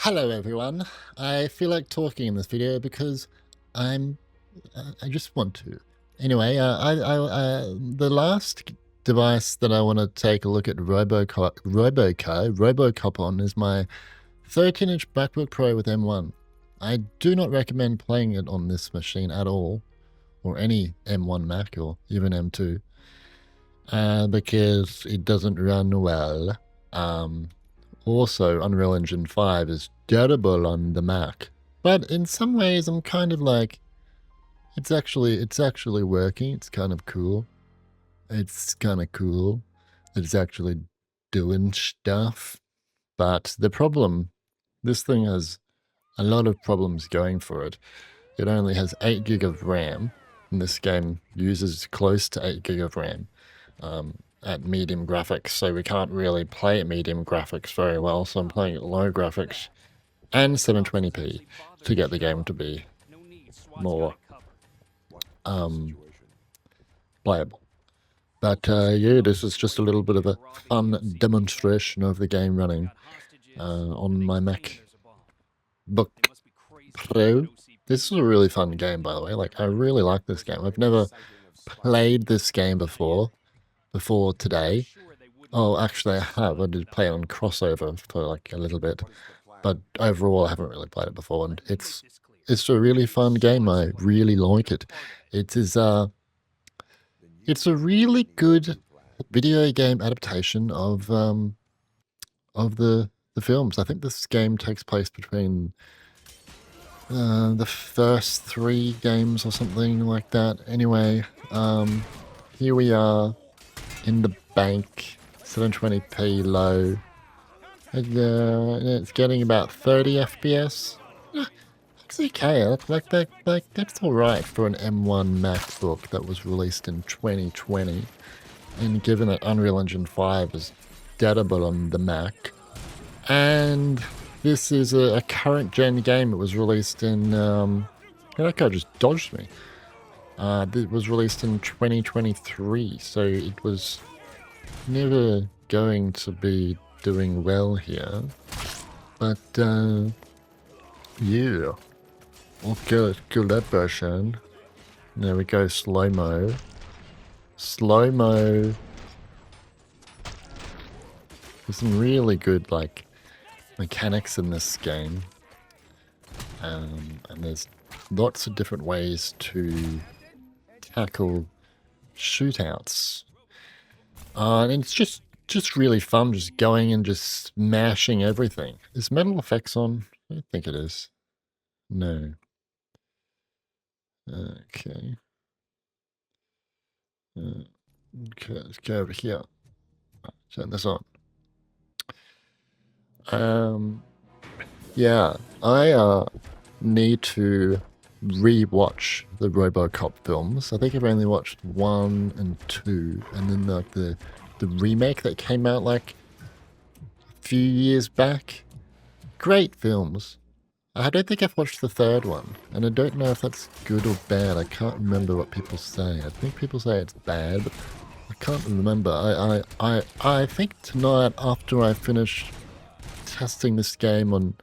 Hello everyone. I feel like talking in this video because I just want to. Anyway, the last device that I want to take a look at RoboCop on is my 13-inch MacBook Pro with M1. I do not recommend playing it on this machine at all, or any M1 Mac or even M2, because it doesn't run well. Also, Unreal Engine 5 is terrible on the Mac. But in some ways, I'm kind of like, it's actually working. It's kind of cool. It's kind of cool that it's actually doing stuff. But the problem, this thing has a lot of problems going for it. It only has 8 gig of RAM, and this game uses close to 8 gig of RAM. At medium graphics, so we can't really play at medium graphics very well, so I'm playing at low graphics and 720p to get the game to be more playable. But yeah, this is just a little bit of a fun demonstration of the game running on my MacBook Pro. This is a really fun game, by the way. Like, I really like this game. I've never played this game before today. Oh, actually, I have. I did play it on Crossover for like a little bit, but overall, I haven't really played it before, and it's a really fun game. I really like it. It is it's a really good video game adaptation of the films. I think this game takes place between the first 3 games or something like that. Anyway, here we are in the bank. 720p low. It's getting about 30 FPS. It's okay. That's all right for an M1 MacBook that was released in 2020. And given that Unreal Engine 5 is deadable on the Mac, and this is a current gen game. It was released in that guy just dodged me. It was released in 2023, so it was never going to be doing well here, but yeah, we'll kill that version. There we go, slow-mo. There's some really good like mechanics in this game, and there's lots of different ways to tackle shootouts. And it's just really fun, just going and just smashing everything. Is MetalFX on? I don't think it is. No. Okay. Okay, let's go over here. Turn this on. Yeah, I need to re-watch the RoboCop films. I think I've only watched 1 and 2, and then like the remake that came out like a few years back. Great films. I don't think I've watched the 3rd one, and I don't know if that's good or bad. I can't remember what people say. I think people say it's bad, but I can't remember. I think tonight, after I finish testing this game on,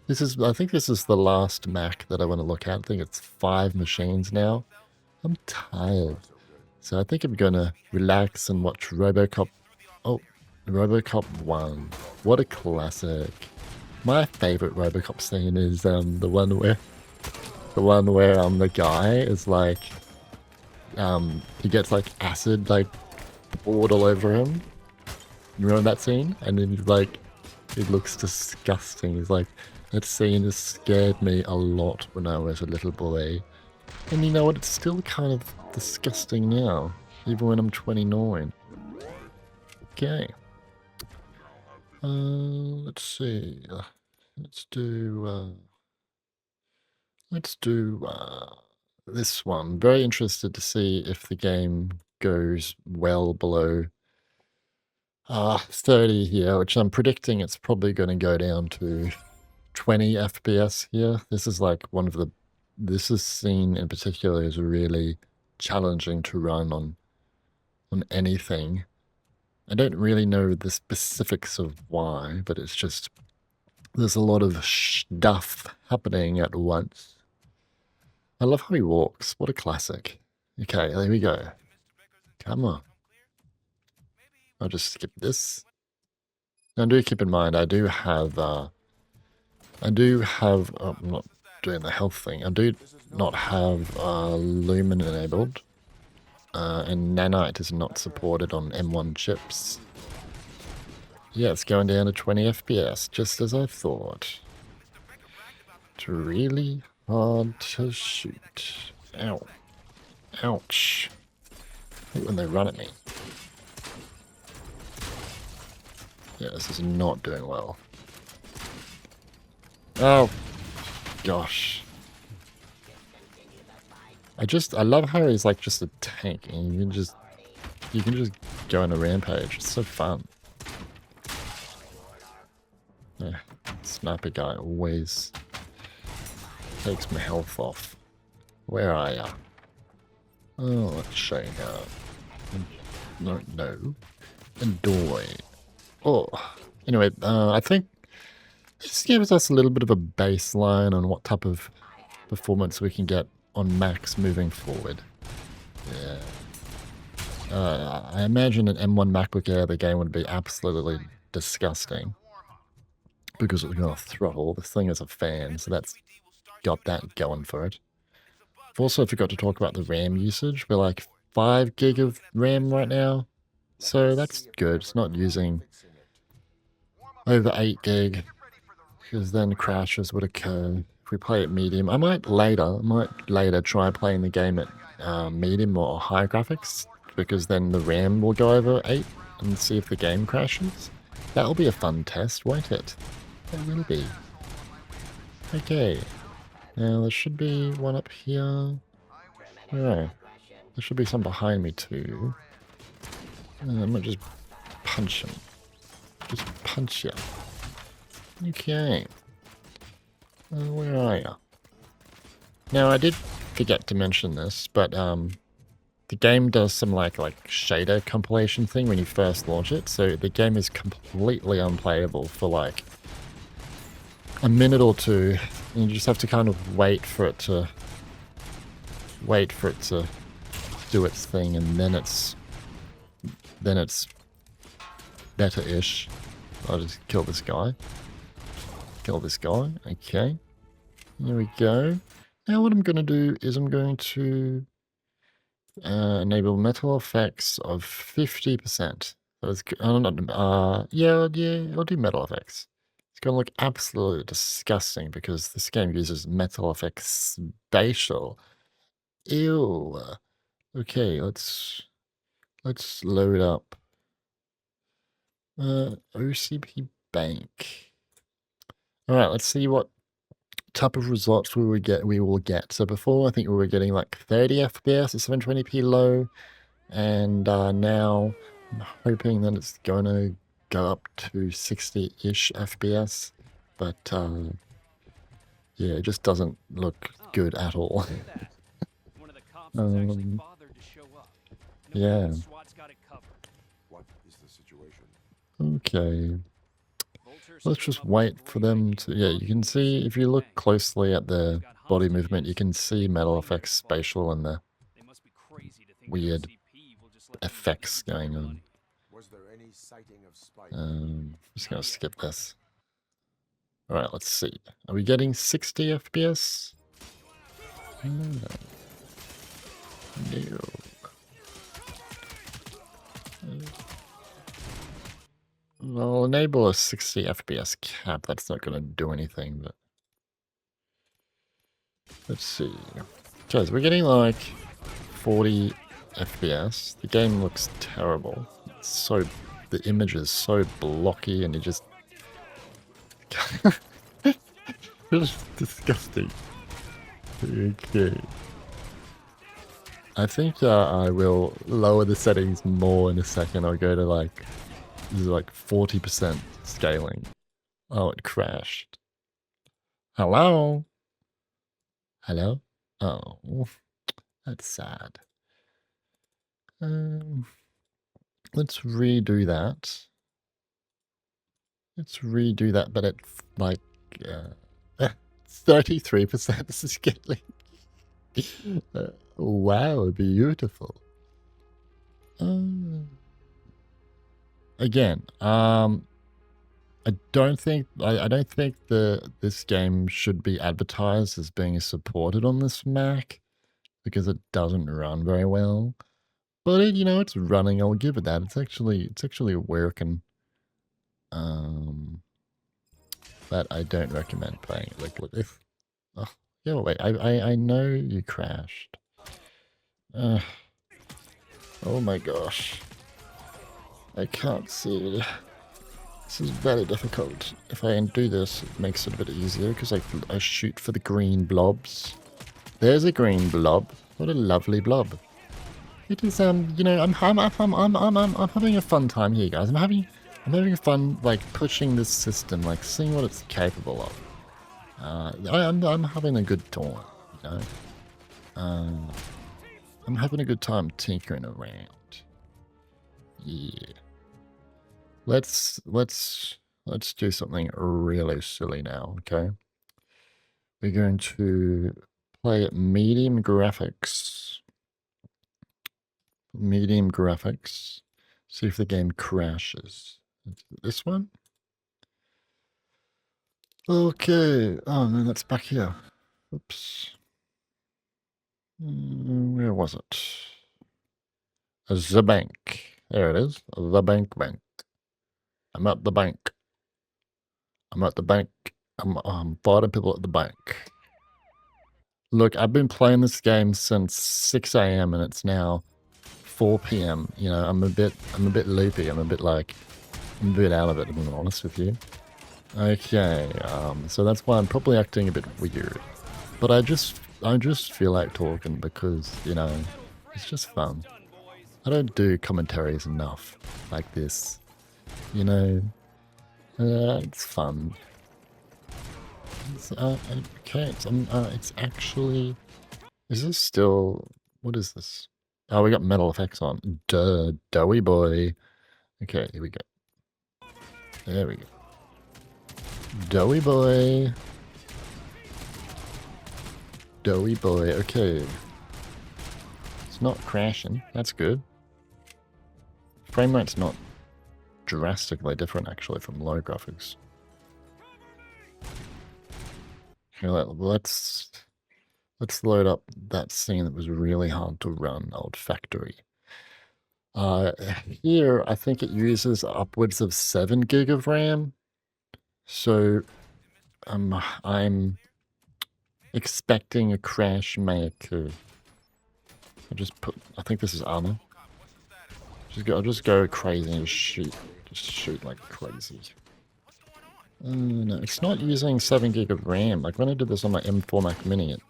I think this is the last Mac that I want to look at. I think it's 5 machines now. I'm tired. So I think I'm gonna relax and watch RoboCop. Oh, RoboCop 1. What a classic. My favorite RoboCop scene is the one where the guy is like he gets like acid like poured all over him. You remember that scene? And then he's like, it looks disgusting. He's like, that scene has scared me a lot when I was a little boy. And you know what? It's still kind of disgusting now, even when I'm 29. Okay. Let's see. Let's do this one. Very interested to see if the game goes well below 30 here, which I'm predicting it's probably going to go down to 20 FPS here. This is like this scene in particular is really challenging to run on anything. I don't really know the specifics of why, but it's just There's a lot of stuff happening at once. I love how he walks. What a classic. Okay, there we go. Come on. I'll just skip this. Now do keep in mind, I do have, I'm not doing the health thing. I do not have Lumen enabled. And Nanite is not supported on M1 chips. Yeah, it's going down to 20 FPS, just as I thought. It's really hard to shoot. Ow. Ouch. I hate when they run at me. Yeah, this is not doing well. Oh, gosh. I love how he's like just a tank and you can just go on a rampage. It's so fun. Yeah, sniper guy always takes my health off. Where are ya? Oh, let's show you how. No. Enjoy. Oh. Anyway, I think this gives us a little bit of a baseline on what type of performance we can get on Macs moving forward. Yeah. I imagine an M1 MacBook Air, the game would be absolutely disgusting. Because it's going to throttle. This thing is a fan, so that's got that going for it. I've also forgot to talk about the RAM usage. We're like 5 gig of RAM right now. So that's good. It's not using over 8 gig. Because then crashes would occur. If we play at medium, I might later try playing the game at medium or high graphics. Because then the RAM will go over 8 and see if the game crashes. That'll be a fun test, won't it? It will be. Okay. Now there should be one up here. Oh, there should be some behind me too. I might just punch him. Just punch you. Okay. Where are you? Now I did forget to mention this, but the game does some like shader compilation thing when you first launch it. So the game is completely unplayable for like a minute or two. And you just have to kind of wait for it to do its thing, and then it's better-ish. I'll just kill this guy. Okay. There we go. Now what I'm going to do is I'm going to enable MetalFX of 50%. So it's, I'll do MetalFX. It's going to look absolutely disgusting because this game uses MetalFX spatial. Ew. Okay, let's load up OCP Bank. All right, let's see what type of results we will get. So before I think we were getting like 30 FPS at 720p low, and now I'm hoping that it's going to go up to 60-ish FPS, but yeah, it just doesn't look good at all. Yeah. Okay. Let's just wait for them to... Yeah, you can see, if you look closely at the body movement, you can see MetalFX spatial and the weird effects going on. Just going to skip this. Alright, let's see. Are we getting 60 FPS? No. I'll enable a 60 FPS cap. That's not going to do anything, but... Let's see. Guys, we're getting like 40 FPS. The game looks terrible. It's so... The image is so blocky and it just... It's disgusting. Okay. I think I will lower the settings more in a second. I'll go to like... This is like 40% scaling. Oh, it crashed. Hello? Hello? Oh, that's sad. Let's redo that. But at like like 33% scaling. Wow, beautiful. Again, I don't think this game should be advertised as being supported on this Mac because it doesn't run very well. But it's running. I'll give it that. It's actually working. But I don't recommend playing it. Like, if yeah, wait. I know you crashed. Oh my gosh. I can't see. This is very difficult. If I undo this, it makes it a bit easier because I shoot for the green blobs. There's a green blob. What a lovely blob. It is I'm having a fun time here, guys. I'm having fun like pushing this system, like seeing what it's capable of. I'm having a good time, you know. I'm having a good time tinkering around. Yeah. Let's do something really silly now, okay? We're going to play medium graphics. Medium graphics. See if the game crashes. This one? Okay. Oh no, that's back here. Oops. Where was it? The bank. There it is. The bank. I'm at the bank. I'm fighting people at the bank. Look, I've been playing this game since 6 a.m. and it's now 4 p.m. You know, I'm a bit loopy. I'm a bit out of it, if I'm honest with you. Okay, so that's why I'm probably acting a bit weird. But I just feel like talking because, it's just fun. I don't do commentaries enough like this. It's fun. Okay, it's actually... Is this still... What is this? Oh, we got MetalFX on. Duh, doughy boy. Okay, here we go. There we go. Doughy boy. Doughy boy. Okay. It's not crashing. That's good. Frame rate's not drastically different, actually, from low graphics. Okay, let's load up that scene that was really hard to run, Old Factory. Here, I think it uses upwards of 7 gig of RAM. So, I'm expecting a crash may occur. I think this is armor. I'll just go crazy and shoot. Just shoot like crazy. No, it's not using 7 gig of RAM. Like when I did this on my M4 Mac Mini at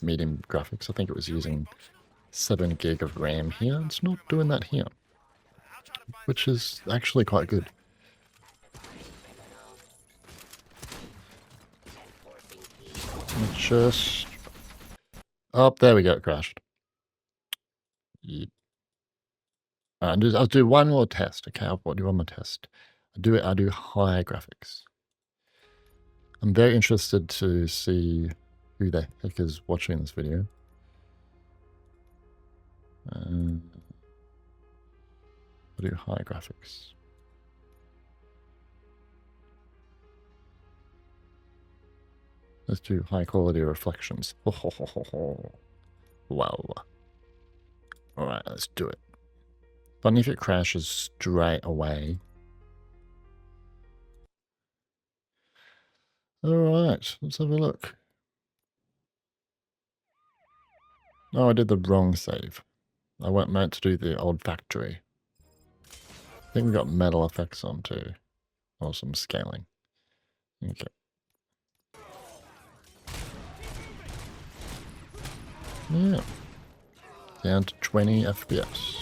medium graphics, I think it was using 7 gig of RAM here. It's not doing that here, which is actually quite good. Just... Oh, there we go, it crashed. Yep. I'll do one more test, okay? I'll do one more test. I'll do high graphics. I'm very interested to see who the heck is watching this video. I'll do high graphics. Let's do high quality reflections. Wow. Alright, let's do it. Funny if it crashes straight away. Alright, let's have a look. Oh, I did the wrong save. I went meant to do the old factory. I think we got MetalFX on too. Or some scaling. Okay. Yeah. Down to 20 FPS.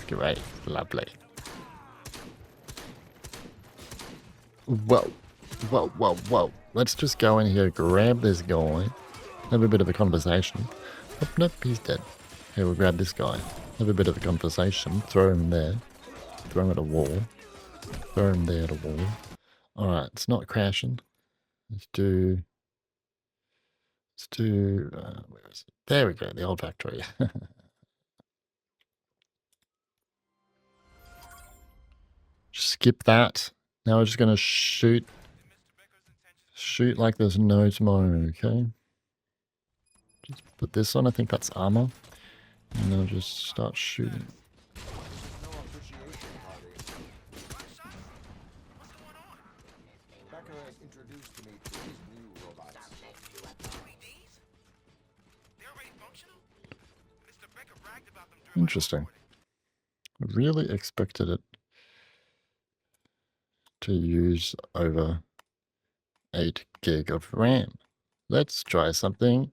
Great. Lovely. Whoa. Let's just go in here, grab this guy, have a bit of a conversation. Oh, nope, he's dead. Here, we'll grab this guy, have a bit of a conversation, throw him there. throw him at a wall. Throw him there at a wall. Alright, it's not crashing. Let's do... where is it? There we go, the old factory. Skip that. Now we're just going to shoot like there's no tomorrow, okay? Just put this on, I think that's armor. And then I'll just start shooting. Interesting. I really expected it to use over 8 gig of RAM. Let's try something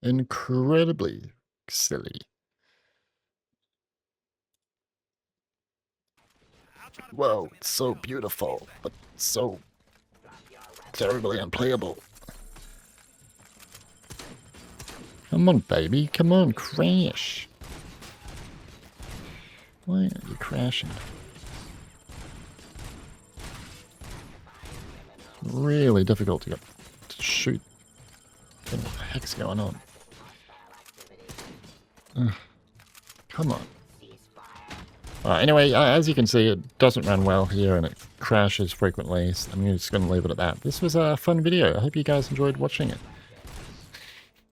incredibly silly. Whoa, it's so beautiful, but so terribly unplayable. Come on, baby. Come on, crash. Why are you crashing? Really difficult to get to shoot. What the heck's going on? Ugh. Come on. Anyway, as you can see, it doesn't run well here and it crashes frequently. So I'm just going to leave it at that. This was a fun video. I hope you guys enjoyed watching it.